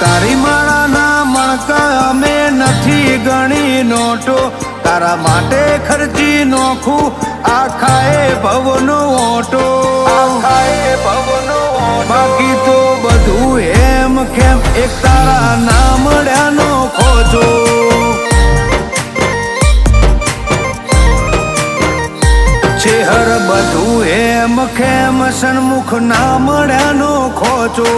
તારી માળાના મણકા અમે નથી ગણી નોટો, તારા માટે ખર્ચી નોખું આખાએ ભવનો ઓટો, આખાએ ભવનો ઓટો। બાકી તો બધું એમ કેમ એક તારા નામડાનો ખોજો, ચેહર બધું એમ કેમ સન્મુખ નામડાનો ખોજો।